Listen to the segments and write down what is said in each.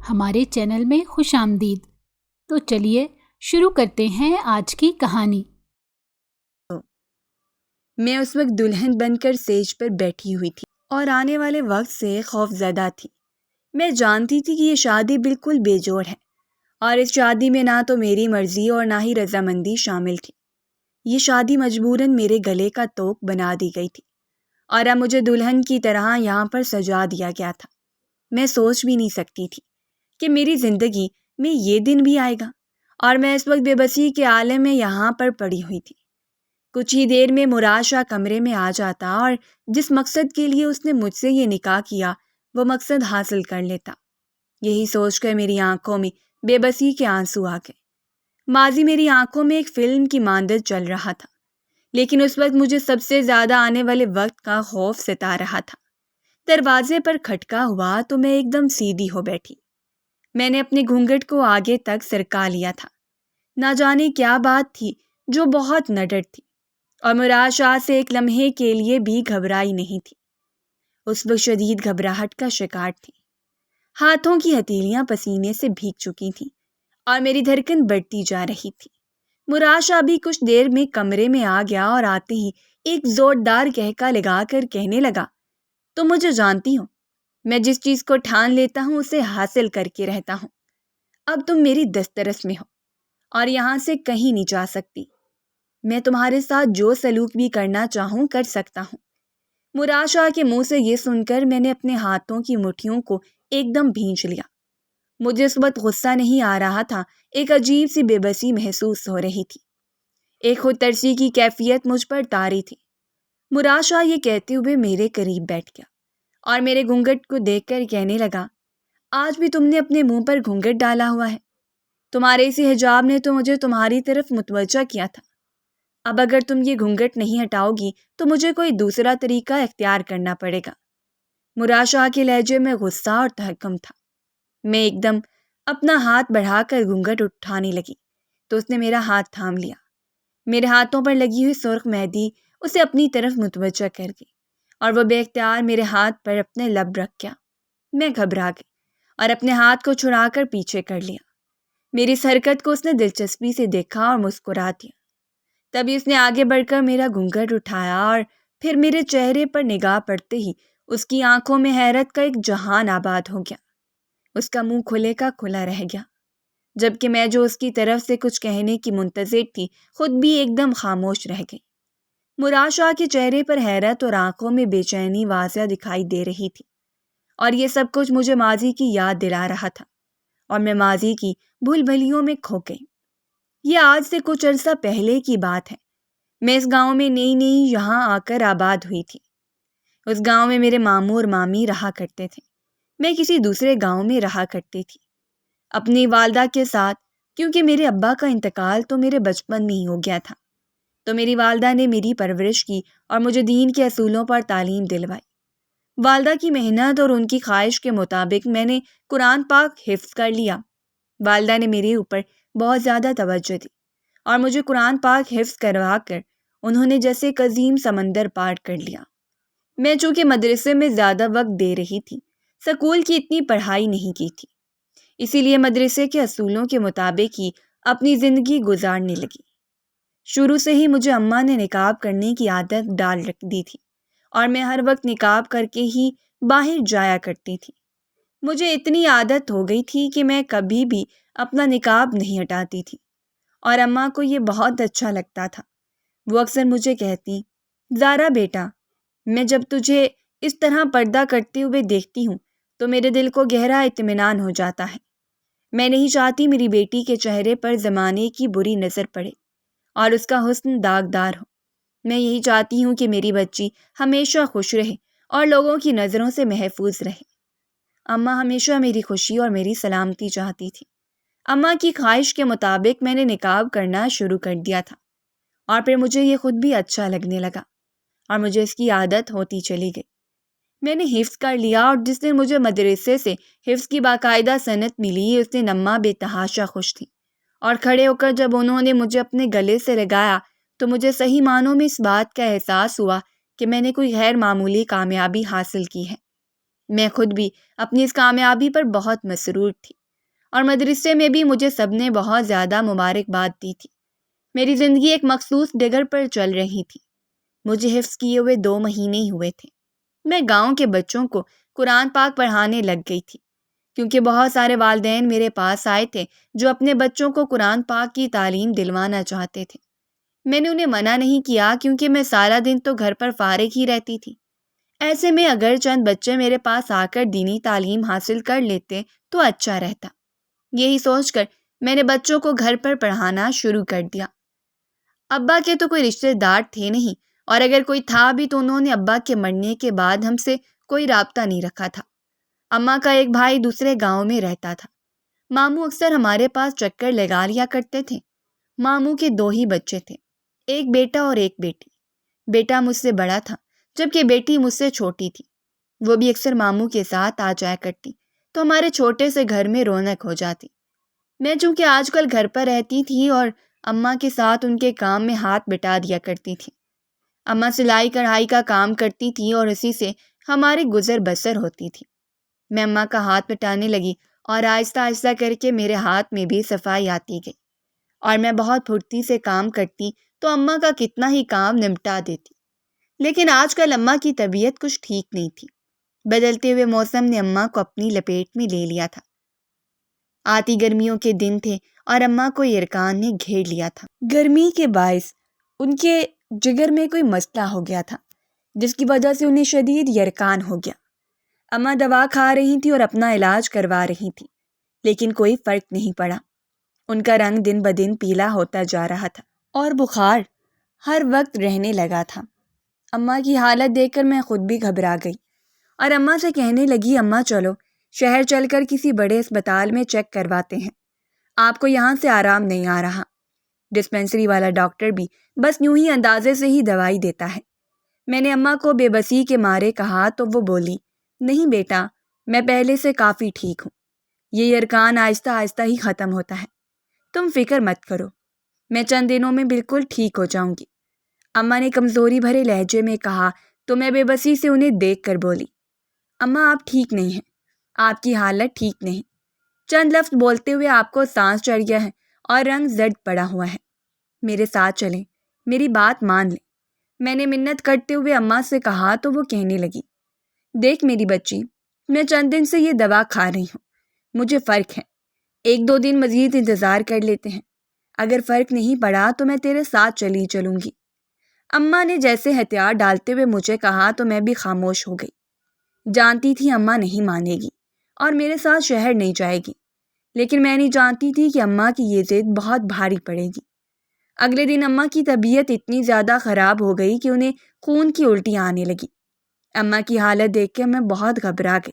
ہمارے چینل میں خوش آمدید۔ تو چلیے شروع کرتے ہیں آج کی کہانی۔ میں اس وقت دلہن بن کر سیج پر بیٹھی ہوئی تھی اور آنے والے وقت سے خوف زدہ تھی۔ میں جانتی تھی کہ یہ شادی بالکل بے جوڑ ہے اور اس شادی میں نہ تو میری مرضی اور نہ ہی رضامندی شامل تھی۔ یہ شادی مجبوراً میرے گلے کا توق بنا دی گئی تھی اور اب مجھے دلہن کی طرح یہاں پر سجا دیا گیا تھا۔ میں سوچ بھی نہیں سکتی تھی کہ میری زندگی میں یہ دن بھی آئے گا، اور میں اس وقت بے بسی کے عالم میں یہاں پر پڑی ہوئی تھی۔ کچھ ہی دیر میں مراد شاہ کمرے میں آ جاتا اور جس مقصد کے لیے اس نے مجھ سے یہ نکاح کیا وہ مقصد حاصل کر لیتا۔ یہی سوچ کر میری آنکھوں میں بے بسی کے آنسو آ گئے۔ ماضی میری آنکھوں میں ایک فلم کی مانند چل رہا تھا، لیکن اس وقت مجھے سب سے زیادہ آنے والے وقت کا خوف ستا رہا تھا۔ دروازے پر کھٹکا ہوا تو میں ایک دم سیدھی ہو بیٹھی۔ میں نے اپنے گھونگھٹ کو آگے تک سرکا لیا تھا۔ نہ جانے کیا بات تھی جو بہت نڈر تھی، اور مراد شاہ سے ایک لمحے کے لیے بھی گھبرائی نہیں تھی۔ اس وقت شدید گھبراہٹ کا شکار تھی۔ ہاتھوں کی ہتھیلیاں پسینے سے بھیگ چکی تھیں اور میری دھڑکن بڑھتی جا رہی تھی۔ مراد شاہ بھی کچھ دیر میں کمرے میں آ گیا اور آتے ہی ایک زوردار کہکا لگا کر کہنے لگا، تم مجھے جانتی ہو، میں جس چیز کو ٹھان لیتا ہوں اسے حاصل کر کے رہتا ہوں۔ اب تم میری دسترس میں ہو اور یہاں سے کہیں نہیں جا سکتی۔ میں تمہارے ساتھ جو سلوک بھی کرنا چاہوں کر سکتا ہوں۔ مراد شاہ کے منہ سے یہ سن کر میں نے اپنے ہاتھوں کی مٹھیوں کو ایک دم بھینچ لیا۔ مجھے اس وقت غصہ نہیں آ رہا تھا، ایک عجیب سی بے بسی محسوس ہو رہی تھی۔ ایک خود ترسی کی کیفیت مجھ پر طاری تھی۔ مراد شاہ یہ کہتے ہوئے میرے قریب بیٹھ گیا اور میرے گھونگھٹ کو دیکھ کر کہنے لگا، آج بھی تم نے اپنے منہ پر گھونگھٹ ڈالا ہوا ہے؟ تمہارے اسی حجاب نے تو مجھے تمہاری طرف متوجہ کیا تھا۔ اب اگر تم یہ گھونگھٹ نہیں ہٹاؤ گی تو مجھے کوئی دوسرا طریقہ اختیار کرنا پڑے گا۔ مراد شاہ کے لہجے میں غصہ اور تحکم تھا۔ میں ایک دم اپنا ہاتھ بڑھا کر گھونگھٹ اٹھانے لگی تو اس نے میرا ہاتھ تھام لیا۔ میرے ہاتھوں پر لگی ہوئی سرخ مہندی اسے اپنی طرف متوجہ کر گئی اور وہ بے اختیار میرے ہاتھ پر اپنے لب رکھ گیا۔ میں گھبرا گئی اور اپنے ہاتھ کو چھڑا کر پیچھے کر لیا۔ میری اس حرکت کو اس نے دلچسپی سے دیکھا اور مسکرا دیا۔ تبھی اس نے آگے بڑھ کر میرا گھونگھٹ اٹھایا اور پھر میرے چہرے پر نگاہ پڑتے ہی اس کی آنکھوں میں حیرت کا ایک جہان آباد ہو گیا۔ اس کا منہ کھلے کا کھلا رہ گیا، جبکہ میں جو اس کی طرف سے کچھ کہنے کی منتظر تھی خود بھی ایک دم خاموش رہ گئی۔ مراد شاہ کے چہرے پر حیرت اور آنکھوں میں بے چینی واضح دکھائی دے رہی تھی، اور یہ سب کچھ مجھے ماضی کی یاد دلا رہا تھا اور میں ماضی کی بھول بھلیوں میں کھو گئی۔ یہ آج سے کچھ عرصہ پہلے کی بات ہے۔ میں اس گاؤں میں نئی یہاں آ کر آباد ہوئی تھی۔ اس گاؤں میں میرے ماموں اور مامی رہا کرتے تھے۔ میں کسی دوسرے گاؤں میں رہا کرتی تھی اپنی والدہ کے ساتھ، کیونکہ میرے ابا کا انتقال تو میرے بچپن میں ہی ہو گیا تھا، تو میری والدہ نے میری پرورش کی اور مجھے دین کے اصولوں پر تعلیم دلوائی۔ والدہ کی محنت اور ان کی خواہش کے مطابق میں نے قرآن پاک حفظ کر لیا۔ والدہ نے میرے اوپر بہت زیادہ توجہ دی اور مجھے قرآن پاک حفظ کروا کر انہوں نے جیسے ایک عظیم سمندر پار کر لیا۔ میں چونکہ مدرسے میں زیادہ وقت دے رہی تھی، سکول کی اتنی پڑھائی نہیں کی تھی، اسی لیے مدرسے کے اصولوں کے مطابق ہی اپنی زندگی گزارنے لگی۔ شروع سے ہی مجھے اماں نے نقاب کرنے کی عادت ڈال رکھ دی تھی اور میں ہر وقت نقاب کر کے ہی باہر جایا کرتی تھی۔ مجھے اتنی عادت ہو گئی تھی کہ میں کبھی بھی اپنا نقاب نہیں ہٹاتی تھی، اور اماں کو یہ بہت اچھا لگتا تھا۔ وہ اکثر مجھے کہتی، زارا بیٹا، میں جب تجھے اس طرح پردہ کرتے ہوئے دیکھتی ہوں تو میرے دل کو گہرا اطمینان ہو جاتا ہے۔ میں نہیں چاہتی میری بیٹی کے چہرے پر زمانے کی بری نظر پڑے اور اس کا حسن داغدار ہو۔ میں یہی چاہتی ہوں کہ میری بچی ہمیشہ خوش رہے اور لوگوں کی نظروں سے محفوظ رہے۔ اماں ہمیشہ میری خوشی اور میری سلامتی چاہتی تھی۔ اماں کی خواہش کے مطابق میں نے نقاب کرنا شروع کر دیا تھا، اور پھر مجھے یہ خود بھی اچھا لگنے لگا اور مجھے اس کی عادت ہوتی چلی گئی۔ میں نے حفظ کر لیا، اور جس دن مجھے مدرسے سے حفظ کی باقاعدہ سند ملی اس دن اماں بے تحاشا خوش تھی، اور کھڑے ہو کر جب انہوں نے مجھے اپنے گلے سے لگایا تو مجھے صحیح معنوں میں اس بات کا احساس ہوا کہ میں نے کوئی غیر معمولی کامیابی حاصل کی ہے۔ میں خود بھی اپنی اس کامیابی پر بہت مسرور تھی۔ اور مدرسے میں بھی مجھے سب نے بہت زیادہ مبارکباد دی تھی۔ میری زندگی ایک مخصوص ڈگر پر چل رہی تھی۔ مجھے حفظ کیے ہوئے 2 مہینے ہی ہوئے تھے۔ میں گاؤں کے بچوں کو قرآن پاک پڑھانے لگ گئی تھی، کیونکہ بہت سارے والدین میرے پاس آئے تھے جو اپنے بچوں کو قرآن پاک کی تعلیم دلوانا چاہتے تھے۔ میں نے انہیں منع نہیں کیا، کیونکہ میں سارا دن تو گھر پر فارغ ہی رہتی تھی۔ ایسے میں اگر چند بچے میرے پاس آ کر دینی تعلیم حاصل کر لیتے تو اچھا رہتا۔ یہی سوچ کر میں نے بچوں کو گھر پر پڑھانا شروع کر دیا۔ ابا کے تو کوئی رشتہ دار تھے نہیں، اور اگر کوئی تھا بھی تو انہوں نے ابا کے مرنے کے بعد ہم سے کوئی رابطہ نہیں رکھا تھا۔ اماں کا ایک بھائی دوسرے گاؤں میں رہتا تھا۔ ماموں اکثر ہمارے پاس چکر لگا لیا کرتے تھے۔ ماموں کے 2 ہی بچے تھے، ایک بیٹا اور ایک بیٹی۔ بیٹا مجھ سے بڑا تھا، جبکہ بیٹی مجھ سے چھوٹی تھی۔ وہ بھی اکثر ماموں کے ساتھ آ جایا کرتی، تو ہمارے چھوٹے سے گھر میں رونق ہو جاتی۔ میں چونکہ آج کل گھر پر رہتی تھی اور اماں کے ساتھ ان کے کام میں ہاتھ بٹا دیا کرتی تھی۔ اماں سلائی کڑھائی کا کام کرتی تھی اور اسی سے ہماری گزر بسر ہوتی تھی۔ میں اماں کا ہاتھ بٹانے لگی اور آہستہ آہستہ کر کے میرے ہاتھ میں بھی صفائی آتی گئی، اور میں بہت پھرتی سے کام کرتی تو اماں کا کتنا ہی کام نمٹا دیتی۔ لیکن آج کل اماں کی طبیعت کچھ ٹھیک نہیں تھی۔ بدلتے ہوئے موسم نے اماں کو اپنی لپیٹ میں لے لیا تھا۔ آتی گرمیوں کے دن تھے اور اماں کو یرکان نے گھیر لیا تھا۔ گرمی کے باعث ان کے جگر میں کوئی مسئلہ ہو گیا تھا، جس کی وجہ سے انہیں شدید یرکان ہو گیا۔ اماں دوا کھا رہی تھی اور اپنا علاج کروا رہی تھی، لیکن کوئی فرق نہیں پڑا۔ ان کا رنگ دن بدن پیلا ہوتا جا رہا تھا اور بخار ہر وقت رہنے لگا تھا۔ اماں کی حالت دیکھ کر میں خود بھی گھبرا گئی اور اماں سے کہنے لگی، اماں چلو شہر چل کر کسی بڑے اسپتال میں چیک کرواتے ہیں، آپ کو یہاں سے آرام نہیں آ رہا۔ ڈسپینسری والا ڈاکٹر بھی بس یوں ہی اندازے سے ہی دوائی دیتا ہے۔ میں نے اماں کو بے بسی کے مارے کہا تو وہ بولی، نہیں بیٹا، میں پہلے سے کافی ٹھیک ہوں، یہ یرکان آہستہ آہستہ ہی ختم ہوتا ہے، تم فکر مت کرو، میں چند دنوں میں بالکل ٹھیک ہو جاؤں گی۔ اماں نے کمزوری بھرے لہجے میں کہا تو میں بے بسی سے انہیں دیکھ کر بولی، اماں آپ ٹھیک نہیں ہیں، آپ کی حالت ٹھیک نہیں۔ چند لفظ بولتے ہوئے آپ کو سانس چڑھ گیا ہے اور رنگ زرد پڑا ہوا ہے، میرے ساتھ چلیں، میری بات مان لیں۔ میں نے منت کرتے ہوئے اماں سے کہا تو وہ کہنے لگی، دیکھ میری بچی، میں چند دن سے یہ دوا کھا رہی ہوں، مجھے فرق ہے، 1-2 دن مزید انتظار کر لیتے ہیں، اگر فرق نہیں پڑا تو میں تیرے ساتھ چلی چلوں گی۔ اماں نے جیسے ہتھیار ڈالتے ہوئے مجھے کہا تو میں بھی خاموش ہو گئی۔ جانتی تھی اماں نہیں مانے گی اور میرے ساتھ شہر نہیں جائے گی، لیکن میں نہیں جانتی تھی کہ اماں کی یہ ضد بہت بھاری پڑے گی۔ اگلے دن اماں کی طبیعت اتنی زیادہ خراب ہو گئی کہ انہیں خون کی الٹیاں آنے لگی۔ اماں کی حالت دیکھ کے میں بہت گھبرا گئی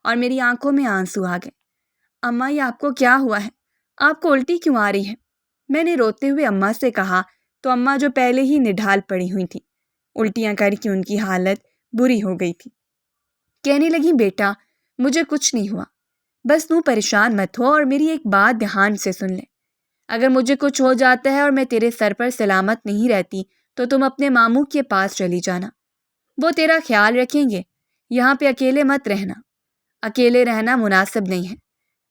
اور میری آنکھوں میں آنسو آ گئے۔ اماں یہ آپ کو کیا ہوا ہے؟ آپ کو الٹی کیوں آ رہی ہے؟ میں نے روتے ہوئے اماں سے کہا تو اماں جو پہلے ہی نڈھال پڑی ہوئی تھی، الٹیاں کر کے ان کی حالت بری ہو گئی تھی۔ کہنے لگی، بیٹا مجھے کچھ نہیں ہوا، بس تو پریشان مت ہو اور میری ایک بات دھیان سے سن لے، اگر مجھے کچھ ہو جاتا ہے اور میں تیرے سر پر سلامت نہیں رہتی تو تم اپنے ماموں کے پاس چلی جانا، وہ تیرا خیال رکھیں گے، یہاں پہ اکیلے مت رہنا، اکیلے رہنا مناسب نہیں ہے۔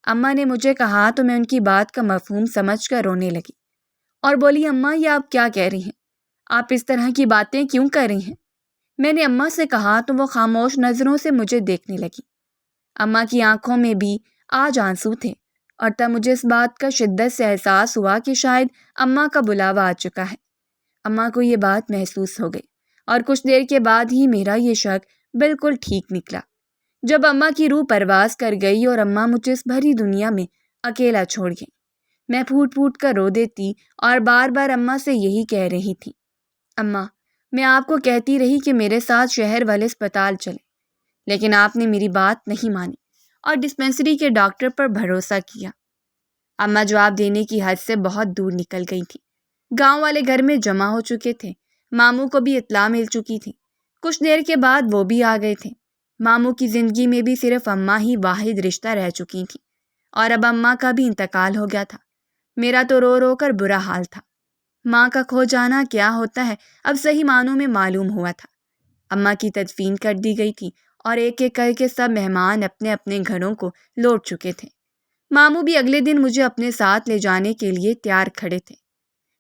اماں نے مجھے کہا تو میں ان کی بات کا مفہوم سمجھ کر رونے لگی اور بولی، اماں یہ آپ کیا کہہ رہی ہیں؟ آپ اس طرح کی باتیں کیوں کر رہی ہیں؟ میں نے اماں سے کہا تو وہ خاموش نظروں سے مجھے دیکھنے لگی۔ اماں کی آنکھوں میں بھی آج آنسو تھے اور تب مجھے اس بات کا شدت سے احساس ہوا کہ شاید اماں کا بلاوا آ چکا ہے۔ اماں کو یہ بات محسوس ہو گئی اور کچھ دیر کے بعد ہی میرا یہ شک بالکل ٹھیک نکلا۔ جب اماں کی روح پرواز کر گئی اور اماں مجھے اس بھری دنیا میں اکیلا چھوڑ گئی، میں پھوٹ پھوٹ کر رو دیتی اور بار بار اماں سے یہی کہہ رہی تھی، اماں میں آپ کو کہتی رہی کہ میرے ساتھ شہر والے اسپتال چلے، لیکن آپ نے میری بات نہیں مانی اور ڈسپینسری کے ڈاکٹر پر بھروسہ کیا۔ اماں جواب دینے کی حد سے بہت دور نکل گئی تھی۔ گاؤں والے گھر میں جمع ہو چکے تھے، ماموں کو بھی اطلاع مل چکی تھی۔ کچھ دیر کے بعد وہ بھی آ گئے تھے۔ ماموں کی زندگی میں بھی صرف اماں ہی واحد رشتہ رہ چکی تھیں اور اب اماں کا بھی انتقال ہو گیا تھا۔ میرا تو رو رو کر برا حال تھا۔ ماں کا کھو جانا کیا ہوتا ہے اب صحیح معنوں میں معلوم ہوا تھا۔ اماں کی تدفین کر دی گئی تھی اور ایک ایک کر کے سب مہمان اپنے اپنے گھروں کو لوٹ چکے تھے۔ ماموں بھی اگلے دن مجھے اپنے ساتھ لے جانے کے لیے تیار کھڑے تھے۔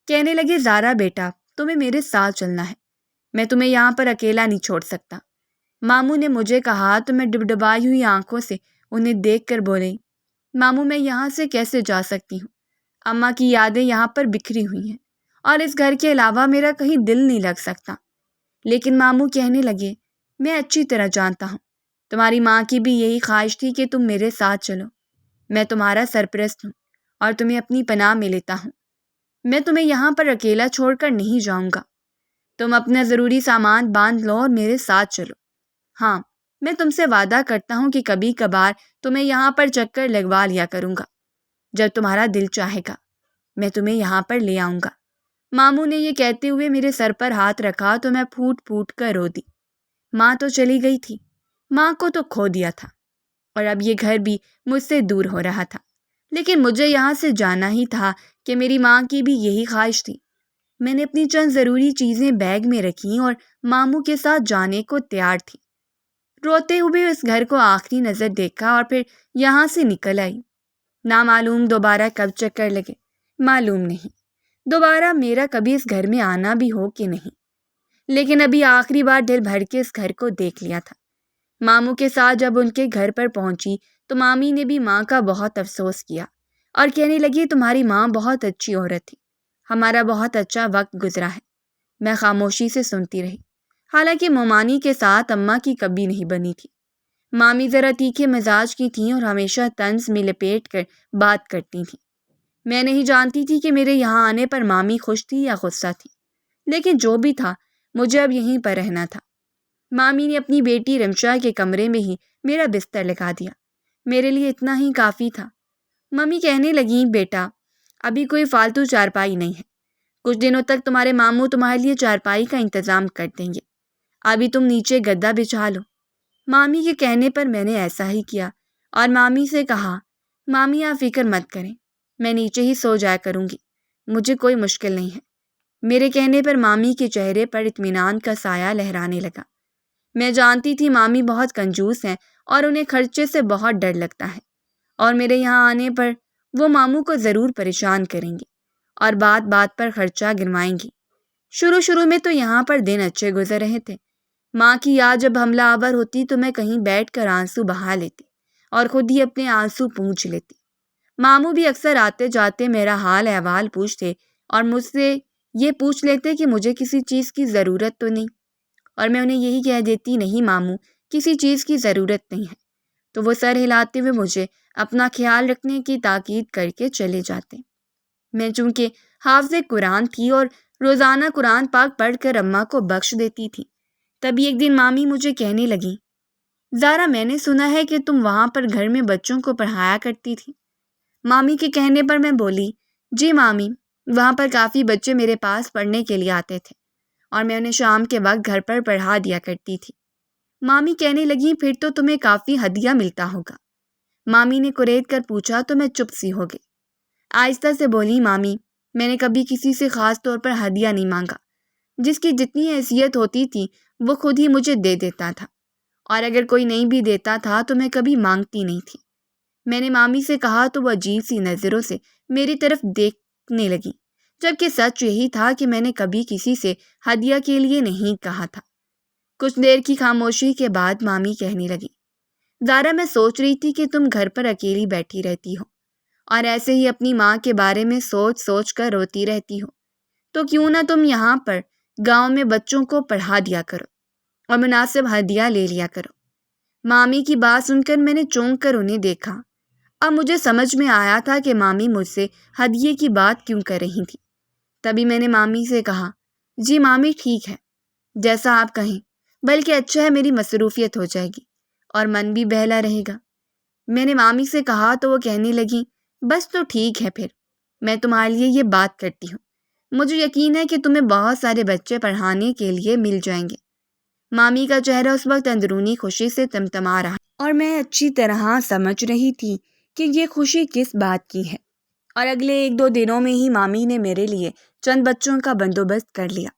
کہنے لگے، زارا بیٹا، تمہیں میرے ساتھ چلنا ہے، میں تمہیں یہاں پر اکیلا نہیں چھوڑ سکتا۔ ماموں نے مجھے کہا تو میں ڈبڈبائی ہوئی آنکھوں سے انہیں دیکھ کر بولی، ماموں میں یہاں سے کیسے جا سکتی ہوں؟ اماں کی یادیں یہاں پر بکھری ہوئی ہیں اور اس گھر کے علاوہ میرا کہیں دل نہیں لگ سکتا۔ لیکن ماموں کہنے لگے، میں اچھی طرح جانتا ہوں، تمہاری ماں کی بھی یہی خواہش تھی کہ تم میرے ساتھ چلو۔ میں تمہارا سرپرست ہوں اور تمہیں اپنی پناہ میں لیتا ہوں۔ میں تمہیں یہاں پر اکیلا چھوڑ کر نہیں جاؤں گا۔ تم اپنا ضروری سامان باندھ لو اور میرے ساتھ چلو۔ ہاں، میں تم سے وعدہ کرتا ہوں کہ کبھی کبھار تمہیں یہاں پر چکر لگوا لیا کروں گا۔ جب تمہارا دل چاہے گا میں تمہیں یہاں پر لے آؤں گا۔ ماموں نے یہ کہتے ہوئے میرے سر پر ہاتھ رکھا تو میں پھوٹ پھوٹ کر رو دی۔ ماں تو چلی گئی تھی، ماں کو تو کھو دیا تھا، اور اب یہ گھر بھی مجھ سے دور ہو رہا تھا، لیکن مجھے یہاں سے جانا ہی تھا کہ میری ماں کی بھی یہی خواہش تھی۔ میں نے اپنی چند ضروری چیزیں بیگ میں رکھیں اور ماموں کے ساتھ جانے کو تیار تھی۔ روتے ہوئے اس گھر کو آخری نظر دیکھا اور پھر یہاں سے نکل آئی۔ نامعلوم دوبارہ کب چکر لگے، معلوم نہیں، دوبارہ میرا کبھی اس گھر میں آنا بھی ہو کہ نہیں، لیکن ابھی آخری بار دل بھر کے اس گھر کو دیکھ لیا تھا۔ ماموں کے ساتھ جب ان کے گھر پر پہنچی تو مامی نے بھی ماں کا بہت افسوس کیا اور کہنے لگی، تمہاری ماں بہت اچھی عورت تھی، ہمارا بہت اچھا وقت گزرا ہے۔ میں خاموشی سے سنتی رہی، حالانکہ مومانی کے ساتھ اماں کی کبھی نہیں بنی تھی۔ مامی ذرا تیکھے مزاج کی تھیں اور ہمیشہ طنز میں لپیٹ کر بات کرتی تھیں۔ میں نہیں جانتی تھی کہ میرے یہاں آنے پر مامی خوش تھی یا غصہ تھی، لیکن جو بھی تھا مجھے اب یہیں پر رہنا تھا۔ مامی نے اپنی بیٹی رمشا کے کمرے میں ہی میرا بستر لگا دیا، میرے لیے اتنا ہی کافی تھا۔ ممی کہنے لگیں، بیٹا ابھی کوئی فالتو چارپائی نہیں ہے، کچھ دنوں تک تمہارے ماموں تمہارے لیے چارپائی کا انتظام کر دیں گے، ابھی تم نیچے گدا بچھا لو۔ مامی کے کہنے پر میں نے ایسا ہی کیا اور مامی سے کہا، مامی آپ فکر مت کریں، میں نیچے ہی سو جایا کروں گی، مجھے کوئی مشکل نہیں ہے۔ میرے کہنے پر مامی کے چہرے پر اطمینان کا سایہ لہرانے لگا۔ میں جانتی تھی مامی بہت کنجوس ہیں اور انہیں خرچے سے بہت ڈر لگتا ہے، اور میرے یہاں آنے پر وہ ماموں کو ضرور پریشان کریں گی اور بات بات پر خرچہ گنوائیں گی۔ شروع میں تو یہاں پر دن اچھے گزر رہے تھے۔ ماں کی یاد جب حملہ آور ہوتی تو میں کہیں بیٹھ کر آنسو بہا لیتی اور خود ہی اپنے آنسو پونچھ لیتی۔ ماموں بھی اکثر آتے جاتے میرا حال احوال پوچھتے اور مجھ سے یہ پوچھ لیتے کہ مجھے کسی چیز کی ضرورت تو نہیں، اور میں انہیں یہی کہہ دیتی، نہیں ماموں، کسی چیز کی ضرورت نہیں ہے، تو وہ سر ہلاتے ہوئے مجھے اپنا خیال رکھنے کی تاکید کر کے چلے جاتے۔ میں چونکہ حافظ قرآن تھی اور روزانہ قرآن پاک پڑھ کر اماں کو بخش دیتی تھی، تبھی ایک دن مامی مجھے کہنے لگیں، زارا میں نے سنا ہے کہ تم وہاں پر گھر میں بچوں کو پڑھایا کرتی تھی۔ مامی کے کہنے پر میں بولی، جی مامی، وہاں پر کافی بچے میرے پاس پڑھنے کے لیے آتے تھے اور میں انہیں شام کے وقت گھر پر پڑھا دیا کرتی تھی۔ مامی کہنے لگیں، پھر تو تمہیں کافی ہدیہ ملتا ہوگا۔ مامی نے کرید کر پوچھا تو میں چپ سی ہو گئی۔ آہستہ سے بولی، مامی میں نے کبھی کسی سے خاص طور پر ہدیہ نہیں مانگا، جس کی جتنی حیثیت ہوتی تھی وہ خود ہی مجھے دے دیتا تھا، اور اگر کوئی نہیں بھی دیتا تھا تو میں کبھی مانگتی نہیں تھی۔ میں نے مامی سے کہا تو وہ عجیب سی نظروں سے میری طرف دیکھنے لگی، جبکہ سچ یہی تھا کہ میں نے کبھی کسی سے ہدیہ کے لیے نہیں کہا تھا۔ کچھ دیر کی خاموشی کے بعد مامی کہنے لگی، زارا میں سوچ رہی تھی کہ تم گھر پر اکیلی بیٹھی رہتی ہو اور ایسے ہی اپنی ماں کے بارے میں سوچ سوچ کر روتی رہتی ہو، تو کیوں نہ تم یہاں پر گاؤں میں بچوں کو پڑھا دیا کرو اور مناسب ہدیہ لے لیا کرو۔ مامی کی بات سن کر میں نے چونک کر انہیں دیکھا۔ اب مجھے سمجھ میں آیا تھا کہ مامی مجھ سے ہدیے کی بات کیوں کر رہی تھی۔ تبھی میں نے مامی سے کہا، جی مامی ٹھیک ہے، جیسا آپ کہیں، بلکہ اچھا ہے میری مصروفیت ہو جائے گی اور من بھی بہلا رہے گا۔ میں نے مامی سے کہا تو وہ کہنے لگیں، بس تو ٹھیک ہے، پھر میں تمہارے لیے یہ بات کرتی ہوں، مجھے یقین ہے کہ تمہیں بہت سارے بچے پڑھانے کے لیے مل جائیں گے۔ مامی کا چہرہ اس وقت اندرونی خوشی سے تمتما رہا اور میں اچھی طرح سمجھ رہی تھی کہ یہ خوشی کس بات کی ہے، اور اگلے 1-2 دنوں میں ہی مامی نے میرے لیے چند بچوں کا بندوبست کر لیا۔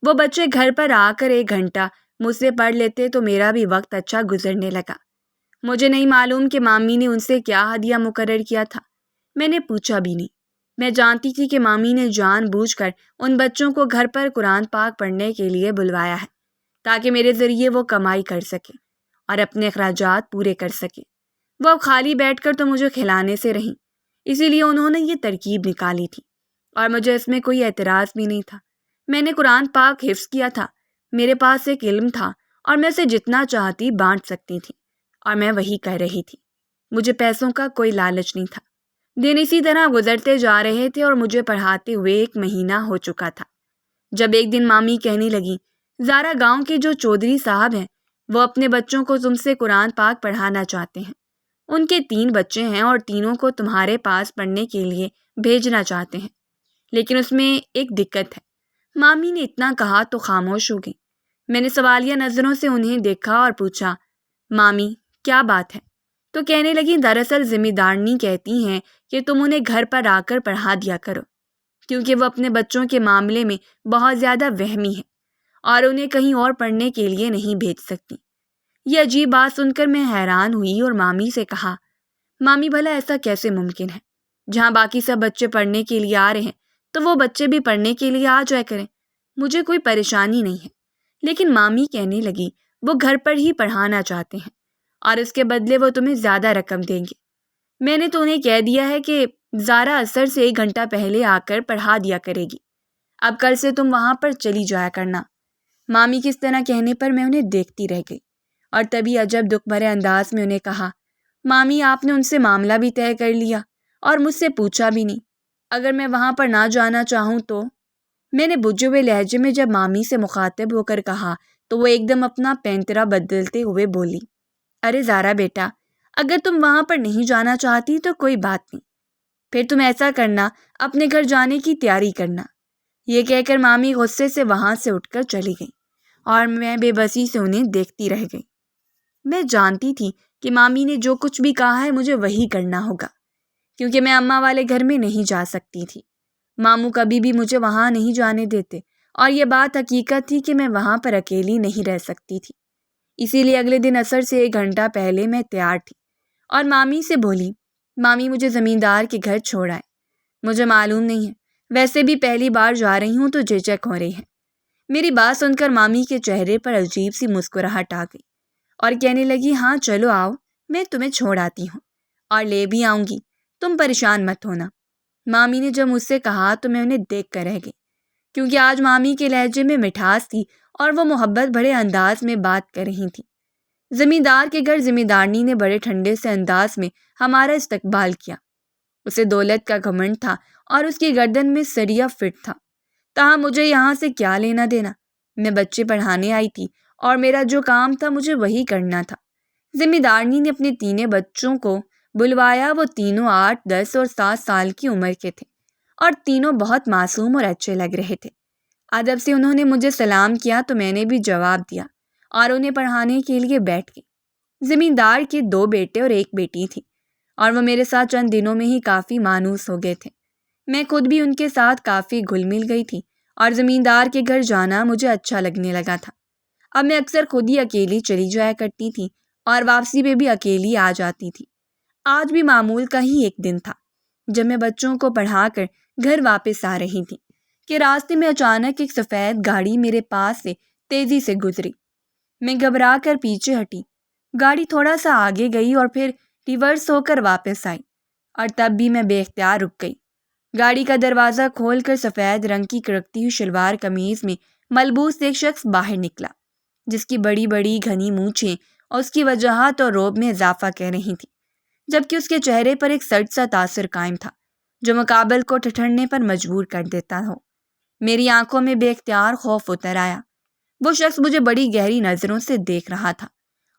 وہ بچے گھر پر آ کر 1 گھنٹہ مجھ سے پڑھ لیتے تو میرا بھی وقت اچھا گزرنے لگا۔ مجھے نہیں معلوم کہ مامی نے ان سے کیا ہدیہ مقرر کیا تھا، میں نے پوچھا بھی نہیں۔ میں جانتی تھی کہ مامی نے جان بوجھ کر ان بچوں کو گھر پر قرآن پاک پڑھنے کے لیے بلوایا ہے تاکہ میرے ذریعے وہ کمائی کر سکے اور اپنے اخراجات پورے کر سکے۔ وہ اب خالی بیٹھ کر تو مجھے کھلانے سے رہیں، اسی لیے انہوں نے یہ ترکیب نکالی تھی اور مجھے اس میں کوئی اعتراض بھی نہیں تھا۔ میں نے قرآن پاک حفظ کیا تھا، میرے پاس ایک علم تھا اور میں اسے جتنا چاہتی بانٹ سکتی تھی، اور میں وہی کر رہی تھی۔ مجھے پیسوں کا کوئی لالچ نہیں تھا۔ دن اسی طرح گزرتے جا رہے تھے اور مجھے پڑھاتے ہوئے 1 مہینہ ہو چکا تھا جب ایک دن مامی کہنے لگی، زارا، گاؤں کے جو چودھری صاحب ہیں وہ اپنے بچوں کو تم سے قرآن پاک پڑھانا چاہتے ہیں۔ ان کے 3 بچے ہیں اور تینوں کو تمہارے پاس پڑھنے کے لیے بھیجنا چاہتے ہیں، لیکن اس میں ایک دقت ہے۔ مامی نے اتنا کہا تو خاموش ہو گئی۔ میں نے سوالیہ نظروں سے انہیں دیکھا اور پوچھا، مامی کیا بات ہے؟ تو کہنے لگی، دراصل ذمہ دارنی کہتی ہیں کہ تم انہیں گھر پر آ کر پڑھا دیا کرو، کیونکہ وہ اپنے بچوں کے معاملے میں بہت زیادہ وہمی ہے اور انہیں کہیں اور پڑھنے کے لیے نہیں بھیج سکتی۔ یہ عجیب بات سن کر میں حیران ہوئی اور مامی سے کہا، مامی بھلا ایسا کیسے ممکن ہے؟ جہاں باقی سب بچے پڑھنے کے لیے آ رہے ہیں تو وہ بچے بھی پڑھنے کے لیے آ جایا کریں، مجھے کوئی پریشانی نہیں ہے۔ لیکن مامی کہنے لگی، وہ گھر پر ہی پڑھانا چاہتے ہیں اور اس کے بدلے وہ تمہیں زیادہ رقم دیں گے۔ میں نے تو انہیں کہہ دیا ہے کہ زارا عصر سے 1 گھنٹہ پہلے آ کر پڑھا دیا کرے گی، اب کل سے تم وہاں پر چلی جایا کرنا۔ مامی کس طرح کہنے پر میں انہیں دیکھتی رہ گئی اور تبھی عجب دکھ بھرے انداز میں انہیں کہا، مامی آپ نے ان سے معاملہ بھی طے کر لیا اور مجھ سے پوچھا بھی نہیں؟ اگر میں وہاں پر نہ جانا چاہوں تو؟ میں نے بجھے ہوئے لہجے میں جب مامی سے مخاطب ہو کر کہا تو وہ ایک دم اپنا پینترا بدلتے ہوئے بولی، ارے زارا بیٹا، اگر تم وہاں پر نہیں جانا چاہتی تو کوئی بات نہیں، پھر تم ایسا کرنا، اپنے گھر جانے کی تیاری کرنا۔ یہ کہہ کر مامی غصے سے وہاں سے اٹھ کر چلی گئی اور میں بے بسی سے انہیں دیکھتی رہ گئی۔ میں جانتی تھی کہ مامی نے جو کچھ بھی کہا ہے مجھے وہی کرنا ہوگا، کیونکہ میں اماں والے گھر میں نہیں جا سکتی تھی۔ ماموں کبھی بھی مجھے وہاں نہیں جانے دیتے اور یہ بات حقیقت تھی کہ میں وہاں پر اکیلی نہیں رہ سکتی تھی۔ اسی لیے اگلے دن عصر سے 1 گھنٹہ پہلے میں تیار تھی اور مامی سے بولی، مامی مجھے زمیندار کے گھر چھوڑ آئے۔ مجھے معلوم نہیں ہے، ویسے بھی پہلی بار جا رہی ہوں تو جھجک ہو رہی ہے۔ میری بات سن کر مامی کے چہرے پر عجیب سی مسکراہٹ آ گئی اور کہنے لگی، ہاں چلو آؤ، میں تمہیں چھوڑ آتی ہوں اور لے بھی آؤں گی، تم پریشان مت ہونا۔ مامی نے جب مجھ سے کہا تو میں انہیں دیکھ کر رہ گئی، کیونکہ آج مامی کے لہجے میں مٹھاس تھی اور وہ محبت بھرے انداز میں بات کر رہی تھی۔ زمیندار کے گھر زمیندارنی نے بڑے ٹھنڈے سے انداز میں ہمارا استقبال کیا۔ اسے دولت کا گھمنڈ تھا اور اس کی گردن میں سریا فٹ تھا، تاہم مجھے یہاں سے کیا لینا دینا؟ میں بچے پڑھانے آئی تھی اور میرا جو کام تھا مجھے وہی کرنا تھا۔ زمیندارنی نے اپنے 3 بچوں کو بلوایا، وہ تینوں 8، 10 اور 7 سال کی عمر کے تھے اور تینوں بہت معصوم اور اچھے لگ رہے تھے۔ ادب سے انہوں نے مجھے سلام کیا تو میں نے بھی جواب دیا اور انہیں پڑھانے کے لیے بیٹھ گئی۔ زمیندار کے 2 بیٹے اور 1 بیٹی تھی اور وہ میرے ساتھ چند دنوں میں ہی کافی مانوس ہو گئے تھے۔ میں خود بھی ان کے ساتھ کافی گھل مل گئی تھی اور زمیندار کے گھر جانا مجھے اچھا لگنے لگا تھا۔ اب میں اکثر خود ہی اکیلی چلی جایا کرتی تھی اور واپسی پہ بھی اکیلی آ جاتی تھی۔ آج بھی معمول کا ہی ایک دن تھا جب میں بچوں کو پڑھا کر گھر واپس آ رہی تھی کہ راستے میں اچانک ایک سفید گاڑی میرے پاس سے تیزی سے گزری۔ میں گھبرا کر پیچھے ہٹی، گاڑی تھوڑا سا آگے گئی اور پھر ریورس ہو کر واپس آئی اور تب بھی میں بے اختیار رک گئی۔ گاڑی کا دروازہ کھول کر سفید رنگ کی کڑکتی ہوئی شلوار قمیض میں ملبوس ایک شخص باہر نکلا، جس کی بڑی بڑی گھنی مونچھیں اور اس کی وجاہت اور روب میں اضافہ کر رہی تھی، جبکہ اس کے چہرے پر ایک سرد سا تاثر قائم تھا جو مقابل کو ٹھٹھرنے پر مجبور کر دیتا ہو۔ میری آنکھوں میں بے اختیار خوف اتر آیا۔ وہ شخص مجھے بڑی گہری نظروں سے دیکھ رہا تھا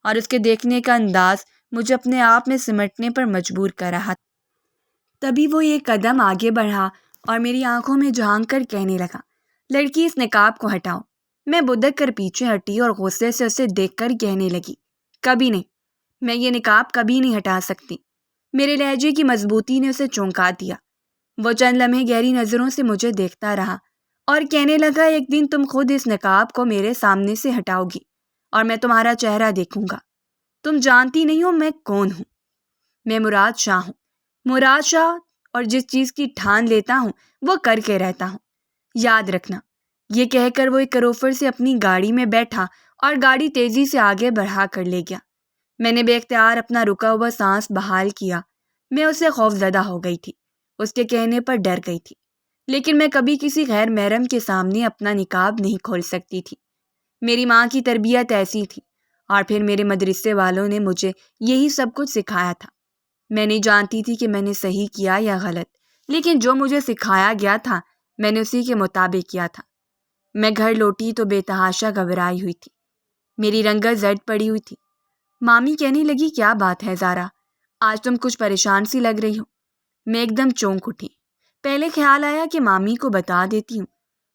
اور اس کے دیکھنے کا انداز مجھے اپنے آپ میں سمٹنے پر مجبور کر رہا تھا۔ تبھی وہ ایک قدم آگے بڑھا اور میری آنکھوں میں جھانک کر کہنے لگا، لڑکی اس نقاب کو ہٹاؤ۔ میں بدک کر پیچھے ہٹی اور غصے سے اسے دیکھ کر کہنے لگی، کبھی نہیں، میں یہ نقاب کبھی نہیں ہٹا سکتی۔ میرے لہجے کی مضبوطی نے اسے چونکا دیا۔ وہ چند لمحے گہری نظروں سے مجھے دیکھتا رہا اور کہنے لگا، ایک دن تم خود اس نقاب کو میرے سامنے سے ہٹاؤ گی اور میں تمہارا چہرہ دیکھوں گا۔ تم جانتی نہیں ہو میں کون ہوں؟ میں مراد شاہ ہوں، مراد شاہ، اور جس چیز کی ٹھان لیتا ہوں وہ کر کے رہتا ہوں، یاد رکھنا۔ یہ کہہ کر وہ ایک کروفر سے اپنی گاڑی میں بیٹھا اور گاڑی تیزی سے آگے بڑھا کر لے گیا۔ میں نے بے اختیار اپنا رکا ہوا سانس بحال کیا۔ میں اس سے خوف زدہ ہو گئی تھی، اس کے کہنے پر ڈر گئی تھی، لیکن میں کبھی کسی غیر محرم کے سامنے اپنا نقاب نہیں کھول سکتی تھی۔ میری ماں کی تربیت ایسی تھی، اور پھر میرے مدرسے والوں نے مجھے یہی سب کچھ سکھایا تھا۔ میں نہیں جانتی تھی کہ میں نے صحیح کیا یا غلط، لیکن جو مجھے سکھایا گیا تھا میں نے اسی کے مطابق کیا تھا۔ میں گھر لوٹی تو بے تحاشا گھبرائی ہوئی تھی، میری رنگت زرد پڑی ہوئی تھی۔ مامی کہنے لگی، کیا بات ہے زارا، آج تم کچھ پریشان سی لگ رہی ہو۔ میں ایک دم چونک اٹھی۔ پہلے خیال آیا کہ مامی کو بتا دیتی ہوں،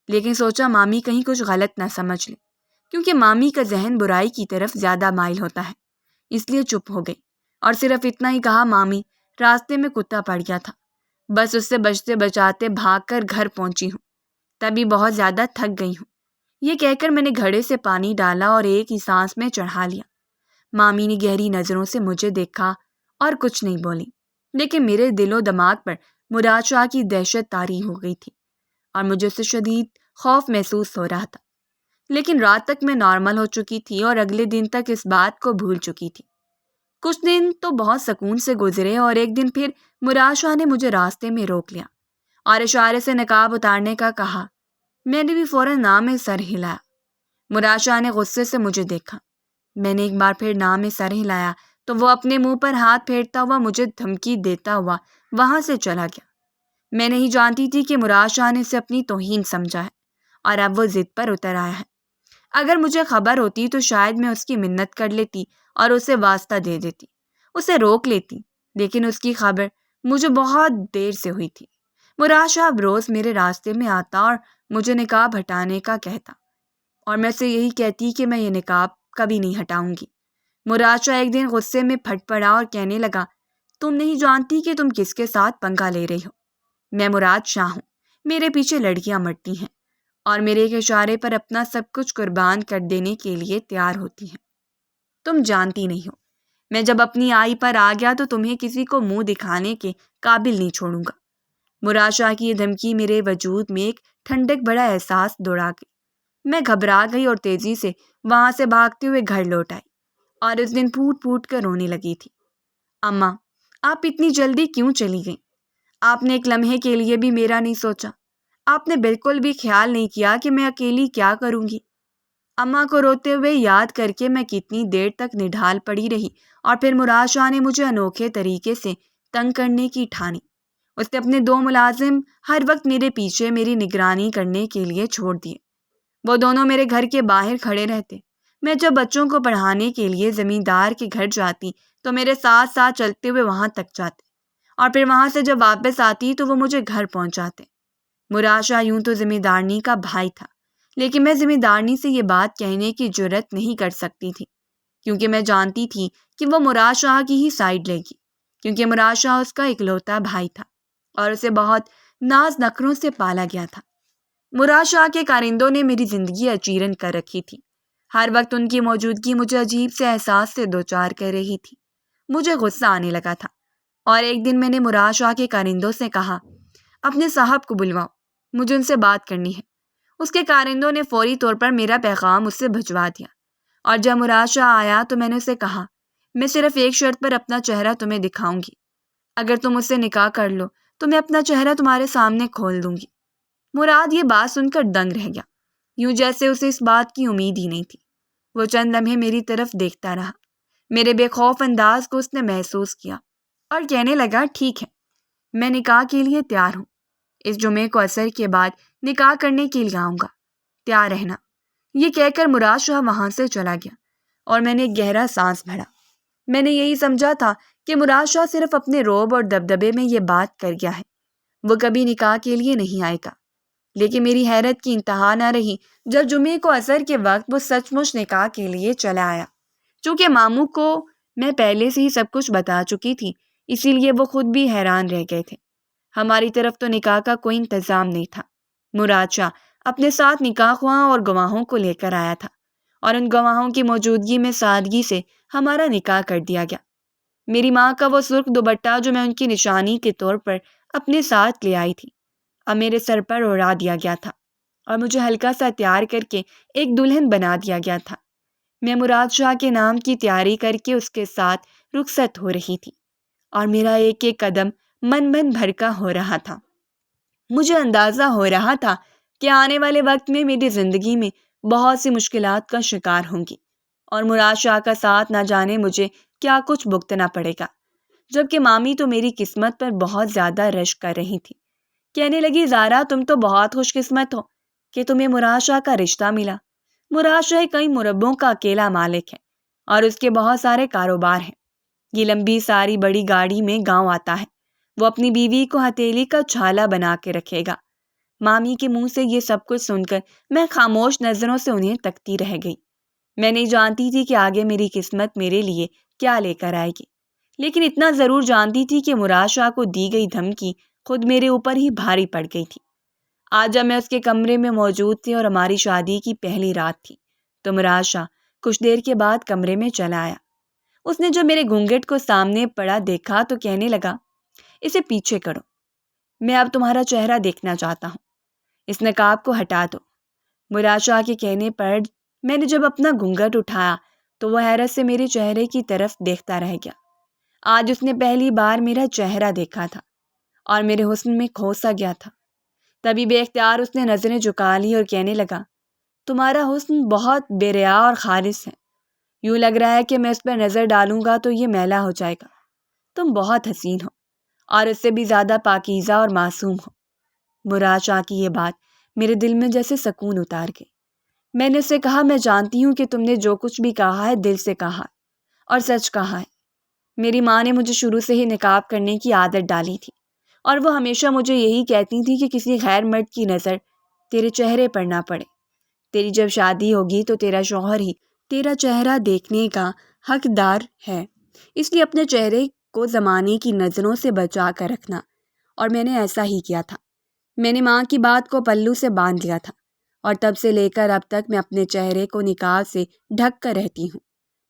لیکن سوچا مامی کہیں کچھ غلط نہ سمجھ لے، کیونکہ مامی کا ذہن برائی کی طرف زیادہ مائل ہوتا ہے، اس لیے چپ ہو گئی اور صرف اتنا ہی کہا، مامی راستے میں کتا پڑ گیا تھا، بس اس سے بچتے بچاتے بھاگ کر گھر پہنچی ہوں، تبھی بہت زیادہ تھک گئی ہوں۔ یہ کہہ کر میں نے گھڑے سے پانی ڈالا اور ایک ہی سانس میں چڑھا لیا۔ مامی نے گہری نظروں سے مجھے دیکھا اور کچھ نہیں بولی، لیکن میرے دل و دماغ پر مراد شاہ کی دہشت طاری ہو گئی تھی اور مجھے اس سے شدید خوف محسوس ہو رہا تھا۔ لیکن رات تک میں نارمل ہو چکی تھی اور اگلے دن تک اس بات کو بھول چکی تھی۔ کچھ دن تو بہت سکون سے گزرے اور ایک دن پھر مراد شاہ نے مجھے راستے میں روک لیا اور اشارے سے نقاب اتارنے کا کہا۔ میں نے بھی فوراً نام میں سر ہلایا۔ مراد شاہ نے غصے سے مجھے دیکھا۔ میں نے ایک بار پھر نام میں سر ہلایا تو وہ اپنے منہ پر ہاتھ پھیرتا ہوا مجھے دھمکی دیتا ہوا وہاں سے چلا گیا۔ میں نہیں جانتی تھی کہ مراد شاہ نے اسے اپنی توہین سمجھا ہے اور اب وہ ضد پر اتر آیا ہے۔ اگر مجھے خبر ہوتی تو شاید میں اس کی منت کر لیتی اور اسے واسطہ دے دیتی، اسے روک لیتی، لیکن اس کی خبر مجھے بہت دیر سے ہوئی تھی۔ مراد شاہ اب روز میرے راستے میں آتا اور مجھے نقاب ہٹانے کا کہتا، اور میں اسے یہی کہتی کہ میں یہ نقاب کبھی نہیں ہٹاؤں گی۔ مراد شاہ ایک دن غصے میں پھٹ پڑا اور کہنے لگا، تم نہیں جانتی کہ تم کس کے ساتھ پنگا لے رہی ہو۔ میں مراد شاہ ہوں، میرے پیچھے لڑکیاں مرتی ہیں اور میرے ایک اشارے پر اپنا سب کچھ قربان کر دینے کے لیے تیار ہوتی ہیں۔ تم جانتی نہیں ہو، میں جب اپنی آئی پر آ گیا تو تمہیں کسی کو منہ دکھانے کے قابل نہیں چھوڑوں گا۔ مراد شاہ کی یہ دھمکی میرے وجود میں ایک ٹھنڈک بڑا احساس دوڑا گئی۔ میں گھبرا گئی اور تیزی سے وہاں سے بھاگتے ہوئے گھر لوٹ آئی اور اس دن پھوٹ پھوٹ کر رونے لگی تھی۔ اماں، آپ اتنی جلدی کیوں چلی گئیں؟ آپ نے ایک لمحے کے لیے بھی میرا نہیں سوچا، آپ نے بالکل بھی خیال نہیں کیا کہ میں اکیلی کیا کروں گی۔ اماں کو روتے ہوئے یاد کر کے میں کتنی دیر تک نڈھال پڑی رہی، اور پھر مراد شاہ نے مجھے انوکھے طریقے سے تنگ کرنے کی ٹھانی۔ اس نے اپنے 2 ملازم ہر وقت میرے پیچھے میری نگرانی کرنے کے لیے چھوڑ دیے۔ وہ دونوں میرے گھر کے باہر کھڑے رہتے۔ میں جب بچوں کو پڑھانے کے لیے زمیندار کے گھر جاتی تو میرے ساتھ ساتھ چلتے ہوئے وہاں تک جاتے، اور پھر وہاں سے جب واپس آتی تو وہ مجھے گھر پہنچاتے۔ مراد شاہ یوں تو زمیندارنی کا بھائی تھا، لیکن میں زمیندارنی سے یہ بات کہنے کی جرت نہیں کر سکتی تھی، کیونکہ میں جانتی تھی کہ وہ مراد شاہ کی ہی سائڈ لے گی، کیونکہ مراد شاہ اس کا اکلوتا بھائی تھا اور اسے بہت ناز نخروں سے پالا گیا تھا۔ مراد شاہ کے کارندوں نے میری زندگی اچیرن کر رکھی تھی۔ ہر وقت ان کی موجودگی مجھے عجیب سے احساس سے دوچار کر رہی تھی۔ مجھے غصہ آنے لگا تھا، اور ایک دن میں نے مراد شاہ کے کارندوں سے کہا، اپنے صاحب کو بلواؤ، مجھے ان سے بات کرنی ہے۔ اس کے کارندوں نے فوری طور پر میرا پیغام اس سے بھجوا دیا، اور جب مراد شاہ آیا تو میں نے اسے کہا، میں صرف ایک شرط پر اپنا چہرہ تمہیں دکھاؤں گی، اگر تم مجھ سے نکاح کر لو تو میں اپنا چہرہ تمہارے سامنے کھول دوں گی۔ مراد یہ بات سن کر دنگ رہ گیا، یوں جیسے اسے اس بات کی امید ہی نہیں تھی۔ وہ چند لمحے میری طرف دیکھتا رہا، میرے بے خوف انداز کو اس نے محسوس کیا اور کہنے لگا، ٹھیک ہے، میں نکاح کے لیے تیار ہوں، اس جمعے کو عصر کے بعد نکاح کرنے کے لیے آؤں گا، تیار رہنا۔ یہ کہہ کر مراد شاہ وہاں سے چلا گیا اور میں نے ایک گہرا سانس بھرا۔ میں نے یہی سمجھا تھا کہ مراد شاہ صرف اپنے روب اور دبدبے میں یہ بات کر گیا ہے، وہ کبھی نکاح کے لیے نہیں آئے گا۔ لیکن میری حیرت کی انتہا نہ رہی جب جمعے کو عصر کے وقت وہ سچ مچ نکاح کے لیے چلا آیا۔ چونکہ ماموں کو میں پہلے سے ہی سب کچھ بتا چکی تھی، اسی لیے وہ خود بھی حیران رہ گئے تھے۔ ہماری طرف تو نکاح کا کوئی انتظام نہیں تھا۔ مراد شاہ اپنے ساتھ نکاح خواہاں اور گواہوں کو لے کر آیا تھا، اور ان گواہوں کی موجودگی میں سادگی سے ہمارا نکاح کر دیا گیا۔ میری ماں کا وہ سرخ دوپٹہ جو میں ان کی نشانی کے طور پر اپنے ساتھ لے آئی تھی، اب میرے سر پر اڑا دیا گیا تھا اور مجھے ہلکا سا تیار کر کے ایک دلہن بنا دیا گیا تھا۔ میں مراد شاہ کے نام کی تیاری کر کے اس کے ساتھ رخصت ہو رہی تھی اور میرا ایک ایک قدم من بھر کا ہو رہا تھا۔ مجھے اندازہ ہو رہا تھا کہ آنے والے وقت میں میری زندگی میں بہت سی مشکلات کا شکار ہوں گی اور مراد شاہ کا ساتھ نہ جانے مجھے کیا کچھ بھگتنا پڑے گا، جبکہ مامی تو میری قسمت پر بہت زیادہ رشک کر رہی تھی۔ کہنے لگی، زارا تم تو بہت خوش قسمت ہو کہ تمہیں مراد شاہ کا رشتہ ملا۔ مراد شاہ کئی مربوں کا اکیلا مالک ہے اور اس کے بہت سارے کاروبار ہیں۔ یہ لمبی ساری بڑی گاڑی میں گاؤں آتا ہے، وہ اپنی بیوی کو ہتھیلی کا چھالا بنا کے رکھے گا۔ مامی کے منہ سے یہ سب کچھ سن کر میں خاموش نظروں سے انہیں تکتی رہ گئی۔ میں نہیں جانتی تھی کہ آگے میری قسمت میرے لیے کیا لے کر آئے گی، لیکن اتنا ضرور جانتی تھی کہ مراد شاہ کو دی گئی دھمکی خود میرے اوپر ہی بھاری پڑ گئی تھی۔ آج جب میں اس کے کمرے میں موجود تھی اور ہماری شادی کی پہلی رات تھی تو مراد شاہ کچھ دیر کے بعد کمرے میں چلا آیا۔ اس نے جب میرے گھونگھٹ کو سامنے پڑا دیکھا تو کہنے لگا، اسے پیچھے کرو، میں اب تمہارا چہرہ دیکھنا چاہتا ہوں، اس نقاب کو ہٹا دو۔ مراد شاہ کے کہنے پر میں نے جب اپنا گھونگھٹ اٹھایا تو وہ حیرت سے میرے چہرے کی طرف دیکھتا رہ گیا۔ آج اس نے پہلی بار میرا چہرہ دیکھا تھا اور میرے حسن میں کھو سا گیا تھا۔ تبھی بے اختیار اس نے نظریں جھکا لی اور کہنے لگا، تمہارا حسن بہت بے ریا اور خالص ہے، یوں لگ رہا ہے کہ میں اس پر نظر ڈالوں گا تو یہ میلا ہو جائے گا۔ تم بہت حسین ہو اور اس سے بھی زیادہ پاکیزہ اور معصوم ہو۔ مراد شاہ کی یہ بات میرے دل میں جیسے سکون اتار گئی۔ میں نے اسے کہا، میں جانتی ہوں کہ تم نے جو کچھ بھی کہا ہے دل سے کہا ہے اور سچ کہا ہے۔ میری ماں نے مجھے شروع سے ہی نقاب کرنے کی عادت ڈالی تھی اور وہ ہمیشہ مجھے یہی کہتی تھی کہ کسی غیر مرد کی نظر تیرے چہرے پر نہ پڑے۔ تیری جب شادی ہوگی تو تیرا شوہر ہی تیرا چہرہ دیکھنے کا حقدار ہے، اس لیے اپنے چہرے کو زمانے کی نظروں سے بچا کر رکھنا۔ اور میں نے ایسا ہی کیا تھا۔ میں نے ماں کی بات کو پلو سے باندھ لیا تھا اور تب سے لے کر اب تک میں اپنے چہرے کو نقاب سے ڈھک کر رہتی ہوں۔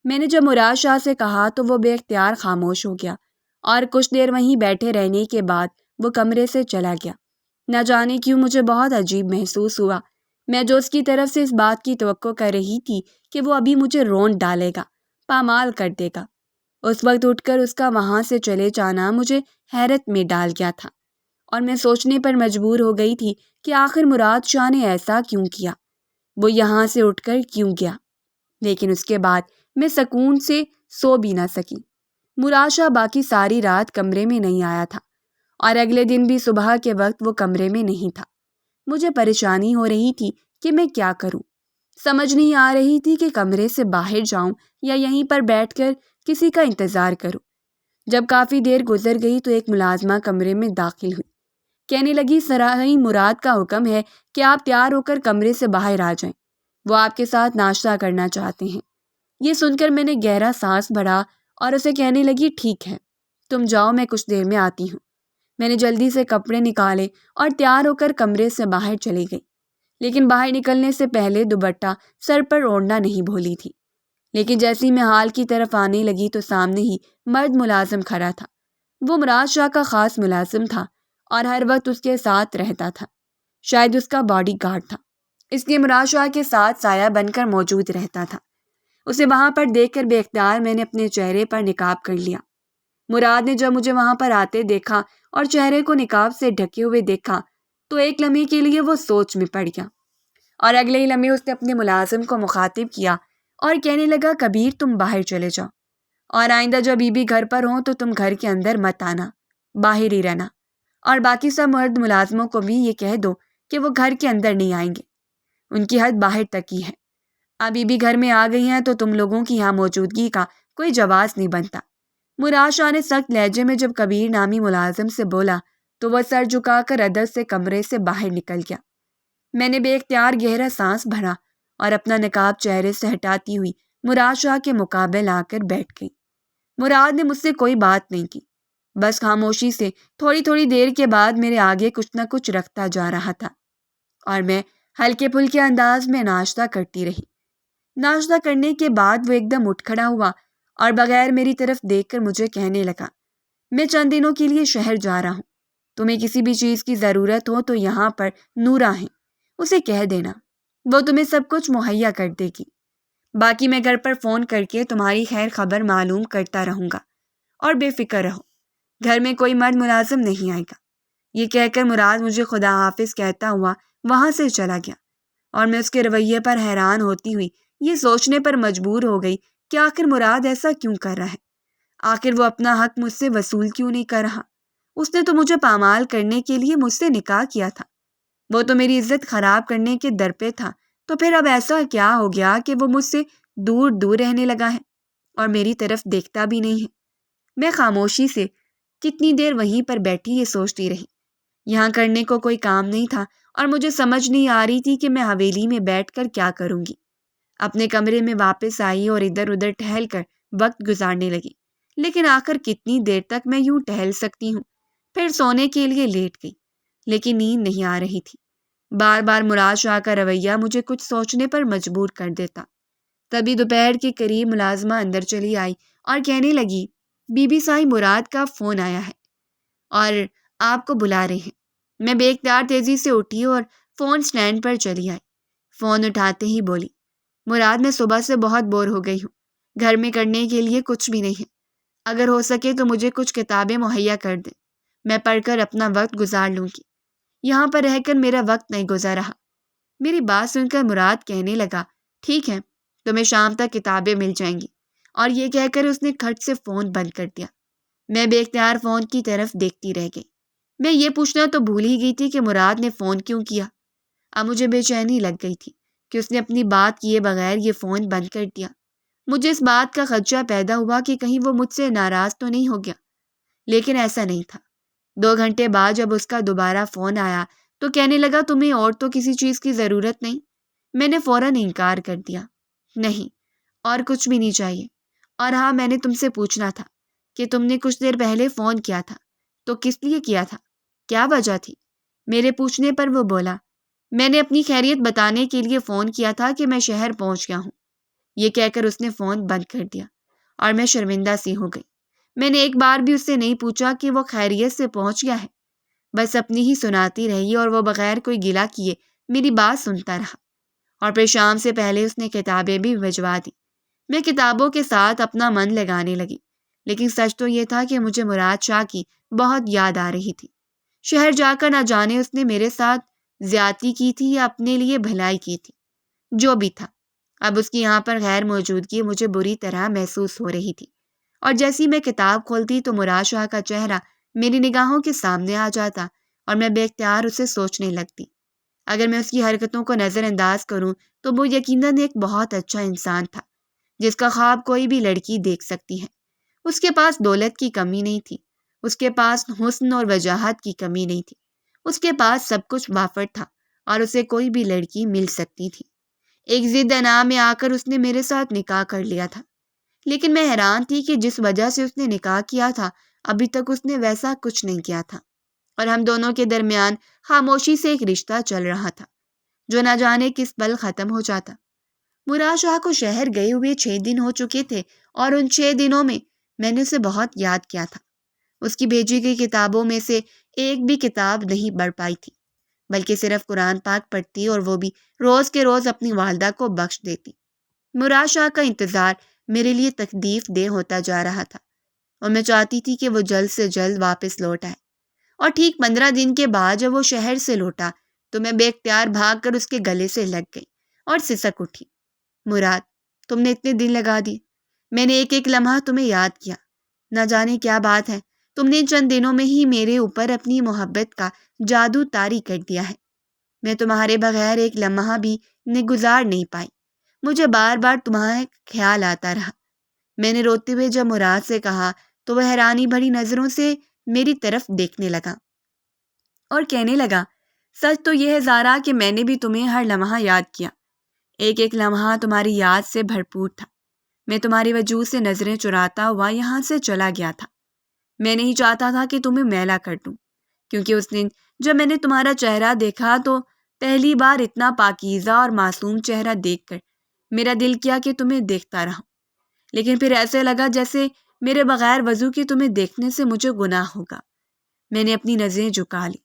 میں نے جب مراد شاہ سے کہا تو وہ بے اختیار خاموش ہو گیا اور کچھ دیر وہیں بیٹھے رہنے کے بعد وہ کمرے سے چلا گیا۔ نہ جانے کیوں مجھے بہت عجیب محسوس ہوا۔ میں جو اس کی طرف سے اس بات کی توقع کر رہی تھی کہ وہ ابھی مجھے رونٹ ڈالے گا، پامال کر دے گا، اس وقت اٹھ کر اس کا وہاں سے چلے جانا مجھے حیرت میں ڈال گیا تھا اور میں سوچنے پر مجبور ہو گئی تھی کہ آخر مراد شاہ نے ایسا کیوں کیا، وہ یہاں سے اٹھ کر کیوں گیا۔ لیکن اس کے بعد میں سکون سے سو بھی نہ سکی۔ مراد شاہ باقی ساری رات کمرے میں نہیں آیا تھا اور اگلے دن بھی صبح کے وقت وہ کمرے میں نہیں تھا۔ مجھے پریشانی ہو رہی تھی کہ میں کیا کروں۔ سمجھ نہیں آ رہی تھی کہ کمرے سے باہر جاؤں یا یہیں پر بیٹھ کر کسی کا انتظار کروں۔ جب کافی دیر گزر گئی تو ایک ملازمہ کمرے میں داخل ہوئی۔ کہنے لگی، سرائی مراد کا حکم ہے کہ آپ تیار ہو کر کمرے سے باہر آ جائیں، وہ آپ کے ساتھ ناشتہ کرنا چاہتے ہیں۔ یہ سن کر میں نے گہرا سانس بھرا اور اسے کہنے لگی، ٹھیک ہے، تم جاؤ، میں کچھ دیر میں آتی ہوں۔ میں نے جلدی سے کپڑے نکالے اور تیار ہو کر کمرے سے باہر چلی گئی، لیکن باہر نکلنے سے پہلے دوپٹہ سر پر اوڑھنا نہیں بھولی تھی۔ لیکن جیسی میں ہال کی طرف آنے لگی تو سامنے ہی مرد ملازم کھڑا تھا۔ وہ مراد شاہ کا خاص ملازم تھا اور ہر وقت اس کے ساتھ رہتا تھا، شاید اس کا باڈی گارڈ تھا، اس لیے مراد شاہ کے ساتھ سایہ بن کر موجود رہتا تھا۔ اسے وہاں پر دیکھ کر بے اختیار میں نے اپنے چہرے پر نقاب کر لیا۔ مراد نے جب مجھے وہاں پر آتے دیکھا اور چہرے کو نقاب سے ڈھکے ہوئے دیکھا تو ایک لمحے کے لیے وہ سوچ میں پڑ گیا اور اگلے ہی لمحے اس نے اپنے ملازم کو مخاطب کیا اور کہنے لگا، کبیر، تم باہر چلے جاؤ اور آئندہ جب بی گھر پر ہوں تو تم گھر کے اندر مت آنا، باہر ہی رہنا، اور باقی سب مرد ملازموں کو بھی یہ کہہ دو کہ وہ گھر کے اندر نہیں آئیں گے، ان کی حد باہر تک ہی ہے۔ اب بی گھر میں آ گئی ہیں تو تم لوگوں کی یہاں موجودگی کا کوئی جواز نہیں بنتا۔ مراد شاہ نے سخت لہجے میں جب کبیر نامی ملازم سے بولا تو وہ سر جھکا کر ادب سے کمرے سے باہر نکل گیا۔ میں نے بے اختیار گہرا سانس بھرا اور اپنا نقاب چہرے سے ہٹاتی ہوئی مراد شاہ کے مقابل آ کر بیٹھ گئی۔ مراد نے مجھ سے کوئی بات نہیں کی، بس خاموشی سے تھوڑی دیر کے بعد میرے آگے کچھ نہ کچھ رکھتا جا رہا تھا اور میں ہلکے پھلکے انداز میں ناشتہ کرتی رہی۔ ناشتہ کرنے کے بعد وہ ایک دم اٹھ کھڑا ہوا اور بغیر میری طرف دیکھ کر مجھے کہنے لگا، میں چند دنوں کے لیے شہر جا رہا ہوں، تمہیں کسی بھی چیز کی ضرورت ہو تو یہاں پر نورا ہے، اسے کہہ دینا، وہ تمہیں سب کچھ مہیا کر دے گی۔ باقی میں گھر پر فون کر کے تمہاری خیر خبر معلوم کرتا رہوں گا، اور بے فکر رہو، گھر میں کوئی مرد ملازم نہیں آئے گا۔ یہ کہہ کر مراد مجھے خدا حافظ کہتا ہوا وہاں سے چلا گیا، اور میں اس کے رویے پر حیران ہوتی ہوئی یہ سوچنے پر مجبور ہو گئی کہ آخر مراد ایسا کیوں کر رہا ہے؟ آخر وہ اپنا حق مجھ سے وصول کیوں نہیں کر رہا؟ اس نے تو مجھے پامال کرنے کے لیے مجھ سے نکاح کیا تھا، وہ تو میری عزت خراب کرنے کے در پہ تھا، تو پھر اب ایسا کیا ہو گیا کہ وہ مجھ سے دور دور رہنے لگا ہے اور میری طرف دیکھتا بھی نہیں ہے؟ میں خاموشی سے کتنی دیر وہیں پر بیٹھی یہ سوچتی رہی۔ یہاں کرنے کو کوئی کام نہیں تھا اور مجھے سمجھ نہیں آ رہی تھی کہ میں حویلی میں بیٹھ کر کیا کروں گی۔ اپنے کمرے میں واپس آئی اور ادھر ادھر ٹہل کر وقت گزارنے لگی، لیکن آخر کتنی دیر تک میں یوں ٹہل سکتی ہوں؟ پھر سونے کے لیے لیٹ گئی، لیکن نیند نہیں آ رہی تھی۔ بار بار مراد شاہ کا رویہ مجھے کچھ سوچنے پر مجبور کر دیتا۔ تبھی دوپہر کے قریب ملازمہ اندر چلی آئی اور کہنے لگی، بی بی سائی مراد کا فون آیا ہے اور آپ کو بلا رہے ہیں۔ میں بے اختیار تیزی سے اٹھی اور فون سٹینڈ پر چلی آئی۔ فون اٹھاتے ہی بولی، مراد میں صبح سے بہت بور ہو گئی ہوں، گھر میں کرنے کے لیے کچھ بھی نہیں ہے، اگر ہو سکے تو مجھے کچھ کتابیں مہیا کر دیں، میں پڑھ کر اپنا وقت گزار لوں گی، یہاں پر رہ کر میرا وقت نہیں گزر رہا۔ میری بات سن کر مراد کہنے لگا، ٹھیک ہے، تمہیں شام تک کتابیں مل جائیں گی، اور یہ کہہ کر اس نے کھٹ سے فون بند کر دیا۔ میں بے اختیار فون کی طرف دیکھتی رہ گئی۔ میں یہ پوچھنا تو بھول ہی گئی تھی کہ مراد نے فون کیوں کیا۔ اب مجھے بے چینی لگ گئی تھی کہ اس نے اپنی بات کیے بغیر یہ فون بند کر دیا۔ مجھے اس بات کا خدشہ پیدا ہوا کہ کہیں وہ مجھ سے ناراض تو نہیں ہو گیا، لیکن ایسا نہیں تھا۔ 2 گھنٹے بعد جب اس کا دوبارہ فون آیا تو کہنے لگا، تمہیں اور تو کسی چیز کی ضرورت نہیں؟ میں نے فوراً انکار کر دیا، نہیں، اور کچھ بھی نہیں چاہیے، اور ہاں، میں نے تم سے پوچھنا تھا کہ تم نے کچھ دیر پہلے فون کیا تھا تو کس لیے کیا تھا، کیا وجہ تھی؟ میرے پوچھنے پر وہ بولا، میں نے اپنی خیریت بتانے کے لیے فون کیا تھا کہ میں شہر پہنچ گیا ہوں۔ یہ کہہ کر اس نے فون بند کر دیا اور میں شرمندہ سی ہو گئی۔ میں نے ایک بار بھی اس سے نہیں پوچھا کہ وہ خیریت سے پہنچ گیا ہے، بس اپنی ہی سناتی رہی اور وہ بغیر کوئی گلہ کیے میری بات سنتا رہا، اور پھر شام سے پہلے اس نے کتابیں بھی بھجوا دی۔ میں کتابوں کے ساتھ اپنا من لگانے لگی، لیکن سچ تو یہ تھا کہ مجھے مراد شاہ کی بہت یاد آ رہی تھی۔ شہر جا کر نہ جانے اس نے میرے ساتھ زیادتی کی تھی یا اپنے لیے بھلائی کی تھی، جو بھی تھا، اب اس کی یہاں پر غیر موجودگی مجھے بری طرح محسوس ہو رہی تھی، اور جیسی میں کتاب کھولتی تو مراد شاہ کا چہرہ میری نگاہوں کے سامنے آ جاتا اور میں بے اختیار اسے سوچنے لگتی۔ اگر میں اس کی حرکتوں کو نظر انداز کروں تو وہ یقیناً ایک بہت اچھا انسان تھا، جس کا خواب کوئی بھی لڑکی دیکھ سکتی ہے۔ اس کے پاس دولت کی کمی نہیں تھی، اس کے پاس حسن اور وجاہت کی کمی نہیں تھی، اس کے پاس سب کچھ وافر تھا اور اسے کوئی بھی لڑکی مل سکتی تھی۔ ایک ضد انا میں آ کر اس نے میرے ساتھ نکاح کر لیا تھا، لیکن میں حیران تھی کہ جس وجہ سے اس نے نکاح کیا تھا ابھی تک اس نے ویسا کچھ نہیں کیا تھا، اور ہم دونوں کے درمیان خاموشی سے ایک رشتہ چل رہا تھا جو نہ جانے کس پل ختم ہو جاتا۔ مراد شاہ کو شہر گئے ہوئے 6 دن ہو چکے تھے، اور ان 6 دنوں میں نے اسے بہت یاد کیا تھا۔ اس کی بھیجی گئی کتابوں میں سے ایک بھی کتاب نہیں پڑھ پائی تھی، بلکہ صرف قرآن پاک پڑھتی اور وہ بھی روز کے روز اپنی والدہ کو بخش دیتی۔ مراد شاہ کا انتظار میرے لیے تکلیف دہ ہوتا جا رہا تھا، اور میں چاہتی تھی کہ وہ جلد سے جلد واپس لوٹ آئے۔ اور ٹھیک 15 دن کے بعد جب وہ شہر سے لوٹا تو میں بے اختیار بھاگ کر اس کے گلے سے لگ گئی اور سسک اٹھی، مراد، تم نے اتنے دن لگا دیے، میں نے ایک ایک لمحہ تمہیں یاد کیا، نہ جانے کیا بات ہے، تم نے چند دنوں میں ہی میرے اوپر اپنی محبت کا جادو طاری کر دیا ہے، میں تمہارے بغیر ایک لمحہ بھی گزار نہیں پائی، مجھے بار بار تمہارا خیال آتا رہا۔ میں نے روتے ہوئے جب مراد سے کہا تو وہ حیرانی بھری نظروں سے میری طرف دیکھنے لگا اور کہنے لگا، سچ تو یہ ہے زارا کہ میں نے بھی تمہیں ہر لمحہ یاد کیا، ایک ایک لمحہ تمہاری یاد سے بھرپور تھا، میں تمہاری وجود سے نظریں چراتا ہوا یہاں سے چلا گیا تھا، میں نہیں چاہتا تھا کہ تمہیں میلا کر دوں، کیونکہ اس دن جب میں نے تمہارا چہرہ دیکھا تو پہلی بار اتنا پاکیزہ اور معصوم چہرہ دیکھ کر میرا دل کیا کہ تمہیں دیکھتا رہا، لیکن پھر ایسے لگا جیسے میرے بغیر وضو کے تمہیں دیکھنے سے مجھے گناہ ہوگا۔ میں نے اپنی نظریں جھکا لی۔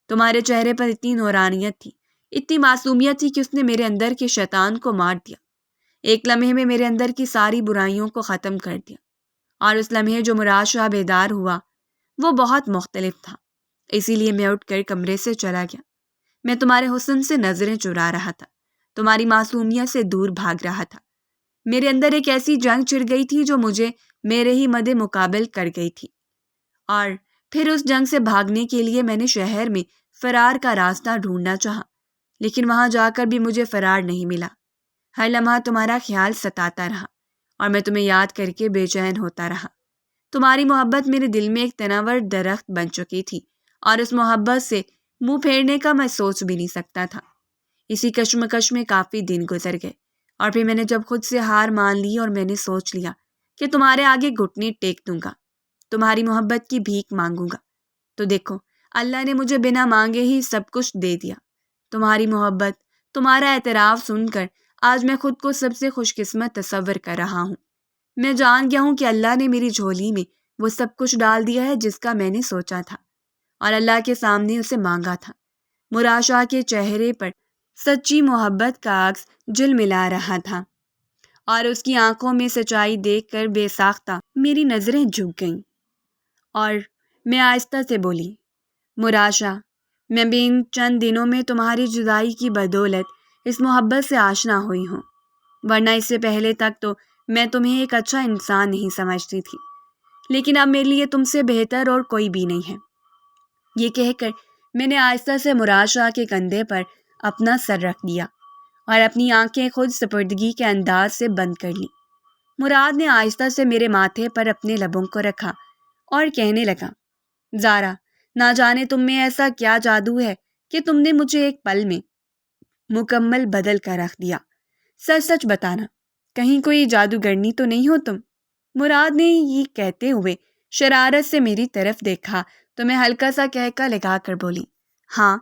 تمہارے چہرے پر اتنی نورانیت تھی، اتنی معصومیت تھی کہ اس نے میرے اندر کے شیطان کو مار دیا، ایک لمحے میں میرے اندر کی ساری برائیوں کو ختم کر دیا۔ اور اس لمحے جو مراد شاہ بیدار ہوا وہ بہت مختلف تھا، اسی لیے میں اٹھ کر کمرے سے چلا گیا۔ میں تمہارے حسن سے نظریں چرا رہا تھا، تمہاری معصومیت سے دور بھاگ رہا تھا۔ میرے اندر ایک ایسی جنگ چھڑ گئی تھی جو مجھے میرے ہی مد مقابل کر گئی تھی، اور پھر اس جنگ سے بھاگنے کے لیے میں نے شہر میں فرار کا راستہ ڈھونڈنا چاہا، لیکن وہاں جا کر بھی مجھے فرار نہیں ملا۔ ہر لمحہ تمہارا خیال ستاتا رہا اور میں تمہیں یاد کر کے بے چین ہوتا رہا۔ تمہاری محبت میرے دل میں ایک تناور درخت بن چکی تھی، اور اس محبت سے منہ پھیرنے کا میں سوچ بھی نہیں سکتا تھا۔ اسی کشمکش میں کافی دن گزر گئے، اور پھر میں نے جب خود سے ہار مان لی اور میں نے سوچ لیا کہ تمہارے آگے گھٹنے ٹیک دوں گا، تمہاری محبت کی بھیک مانگوں گا، تو دیکھو اللہ نے مجھے بنا مانگے ہی سب کچھ دے دیا۔ تمہاری محبت، تمہارا اعتراف سن کر آج میں خود کو سب سے خوش قسمت تصور کر رہا ہوں۔ میں جان گیا ہوں کہ اللہ نے میری جھولی میں وہ سب کچھ ڈال دیا ہے جس کا میں نے سوچا تھا اور اللہ کے سامنے اسے مانگا تھا۔ مراد شاہ کے چہرے پر سچی محبت کا عکس جھلملا رہا تھا، اور اس کی آنکھوں میں سچائی دیکھ کر بے ساختہ میری نظریں جھک گئیں، اور میں آہستہ سے بولی، مراد شاہ، میں بھی ان چند دنوں میں تمہاری جدائی کی بدولت اس محبت سے آشنا ہوئی ہوں، ورنہ اس سے پہلے تک تو میں تمہیں ایک اچھا انسان نہیں سمجھتی تھی، لیکن اب میرے لیے تم سے بہتر اور کوئی بھی نہیں ہے۔ یہ کہہ کر میں نے آہستہ سے مراد شاہ کے کندھے پر اپنا سر رکھ دیا اور اپنی آنکھیں خود سپردگی کے انداز سے بند کر لی۔ مراد نے آہستہ سے میرے ماتھے پر اپنے لبوں کو رکھا اور کہنے لگا، زارا، نہ جانے تم میں ایسا کیا جادو ہے کہ تم نے مجھے ایک پل میں مکمل بدل کر رکھ دیا۔ سچ سچ بتانا، کہیں کوئی جادوگرنی تو نہیں ہو تم؟ مراد نے یہ کہتے ہوئے شرارت سے میری طرف دیکھا تو میں ہلکا سا کہکا لگا کر بولی، ہاں،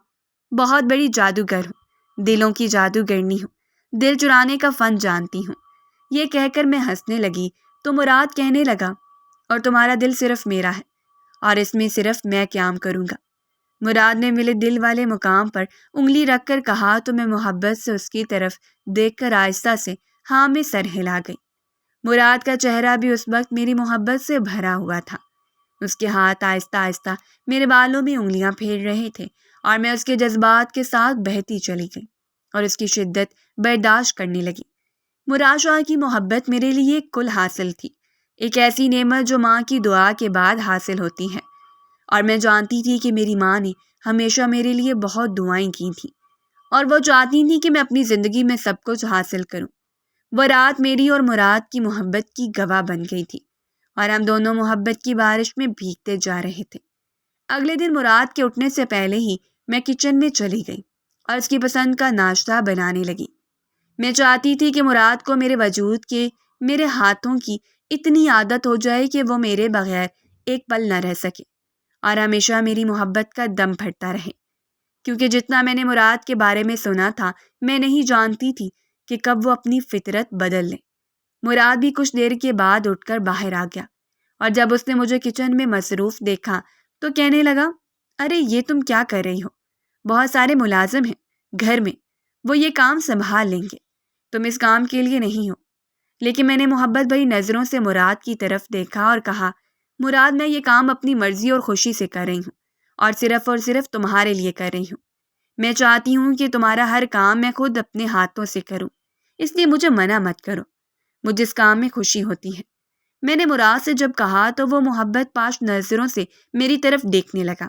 بہت بڑی جادوگر ہوں، دلوں کی جادوگرنی ہوں، دل چرانے کا فن جانتی ہوں۔ یہ کہہ کر میں ہنسنے لگی تو مراد کہنے لگا، اور تمہارا دل صرف میرا ہے، اور اس میں صرف میں قیام کروں گا۔ مراد نے میرے دل والے مقام پر انگلی رکھ کر کہا تو میں محبت سے اس کی طرف دیکھ کر آہستہ سے ہاں میں سر ہلا گئی۔ مراد کا چہرہ بھی اس وقت میری محبت سے بھرا ہوا تھا۔ اس کے ہاتھ آہستہ آہستہ میرے بالوں میں انگلیاں پھیر رہے تھے، اور میں اس کے جذبات کے ساتھ بہتی چلی گئی اور اس کی شدت برداشت کرنے لگی۔ مراد شاہ کی محبت میرے لیے ایک کل حاصل تھی، ایک ایسی نعمت جو ماں کی دعا کے بعد حاصل ہوتی ہے، اور میں جانتی تھی کہ میری ماں نے ہمیشہ میرے لیے بہت دعائیں کی تھیں، اور وہ چاہتی تھی کہ میں اپنی زندگی میں سب کچھ حاصل کروں۔ وہ رات میری اور مراد کی محبت کی گواہ بن گئی تھی، اور ہم دونوں محبت کی بارش میں بھیگتے جا رہے تھے۔ اگلے دن مراد کے اٹھنے سے پہلے ہی میں کچن میں چلی گئی اور اس کی پسند کا ناشتہ بنانے لگی۔ میں چاہتی تھی کہ مراد کو میرے وجود کے، میرے ہاتھوں کی اتنی عادت ہو جائے کہ وہ میرے بغیر ایک پل نہ رہ سکے، اور ہمیشہ میری محبت کا دم پھٹتا رہے، کیونکہ جتنا میں نے مراد کے بارے میں سنا تھا میں نہیں جانتی تھی کہ کب وہ اپنی فطرت بدل لے۔ مراد بھی کچھ دیر کے بعد اٹھ کر باہر آ گیا، اور جب اس نے مجھے کچن میں مصروف دیکھا تو کہنے لگا، ارے یہ تم کیا کر رہی ہو؟ بہت سارے ملازم ہیں گھر میں، وہ یہ کام سنبھال لیں گے، تم اس کام کے لیے نہیں ہو۔ لیکن میں نے محبت بھری نظروں سے مراد کی طرف دیکھا اور کہا، مراد، میں یہ کام اپنی مرضی اور خوشی سے کر رہی ہوں، اور صرف تمہارے لیے کر رہی ہوں۔ میں چاہتی ہوں کہ تمہارا ہر کام میں خود اپنے ہاتھوں سے کروں، اس لیے مجھے منع مت کرو، مجھے اس کام میں خوشی ہوتی ہے۔ میں نے مراد سے جب کہا تو وہ محبت پاش نظروں سے میری طرف دیکھنے لگا،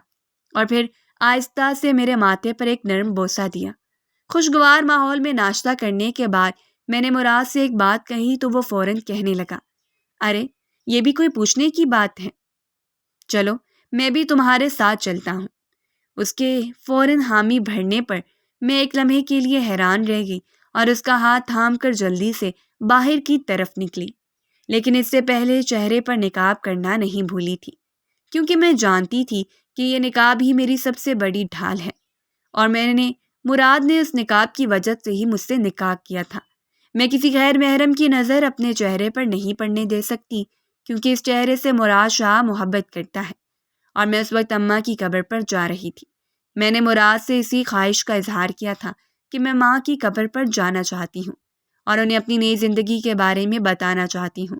اور پھر آہستہ سے میرے ماتھے پر ایک نرم بوسہ دیا۔ خوشگوار ماحول میں ناشتہ کرنے کے بعد میں نے مراد سے ایک بات کہی تو وہ فوراً کہنے لگا، ارے یہ بھی کوئی پوچھنے کی بات ہے، چلو میں بھی تمہارے ساتھ چلتا ہوں۔ اس کے فوراً حامی بھرنے پر میں ایک لمحے کے لیے حیران رہ گئی اور اس کا ہاتھ تھام کر جلدی سے باہر کی طرف نکلی، لیکن اس سے پہلے چہرے پر نقاب کرنا نہیں بھولی تھی، کیونکہ میں جانتی تھی کہ یہ نقاب ہی میری سب سے بڑی ڈھال ہے، اور مراد نے اس نقاب کی وجہ سے ہی مجھ سے نکاح کیا تھا۔ میں کسی غیر محرم کی نظر اپنے چہرے پر نہیں پڑنے دے سکتی، کیونکہ اس چہرے سے مراد شاہ محبت کرتا ہے، اور میں اس وقت اماں کی قبر پر جا رہی تھی۔ میں نے مراد سے اسی خواہش کا اظہار کیا تھا کہ میں ماں کی قبر پر جانا چاہتی ہوں اور انہیں اپنی نئی زندگی کے بارے میں بتانا چاہتی ہوں،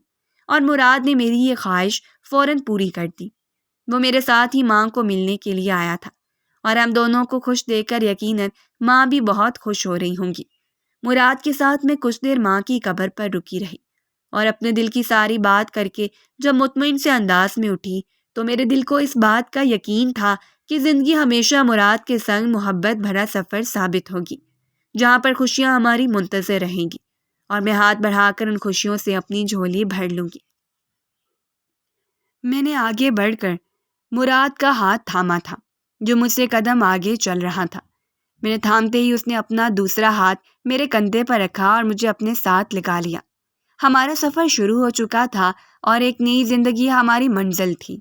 اور مراد نے میری یہ خواہش فوراً پوری کر دی۔ وہ میرے ساتھ ہی ماں کو ملنے کے لیے آیا تھا، اور ہم دونوں کو خوش دیکھ کر یقیناً ماں بھی بہت خوش ہو رہی ہوں گی۔ مراد کے ساتھ میں کچھ دیر ماں کی قبر پر رکی رہی، اور اپنے دل کی ساری بات کر کے جب مطمئن سے انداز میں اٹھی تو میرے دل کو اس بات کا یقین تھا کہ زندگی ہمیشہ مراد کے سنگ محبت بھرا سفر ثابت ہوگی، جہاں پر خوشیاں ہماری منتظر رہیں گی، اور میں ہاتھ بڑھا کر ان خوشیوں سے اپنی جھولی بھر لوں گی۔ میں نے آگے بڑھ کر مراد کا ہاتھ تھاما تھا، جو مجھ سے قدم آگے چل رہا تھا۔ میں نے تھامتے ہی اس نے اپنا دوسرا ہاتھ میرے کندھے پر رکھا اور مجھے اپنے ساتھ لگا لیا۔ ہمارا سفر شروع ہو چکا تھا اور ایک نئی زندگی ہماری منزل تھی۔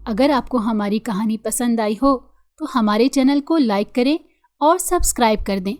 اگر آپ کو ہماری کہانی پسند آئی ہو تو ہمارے چینل کو لائک کریں اور سبسکرائب کر دیں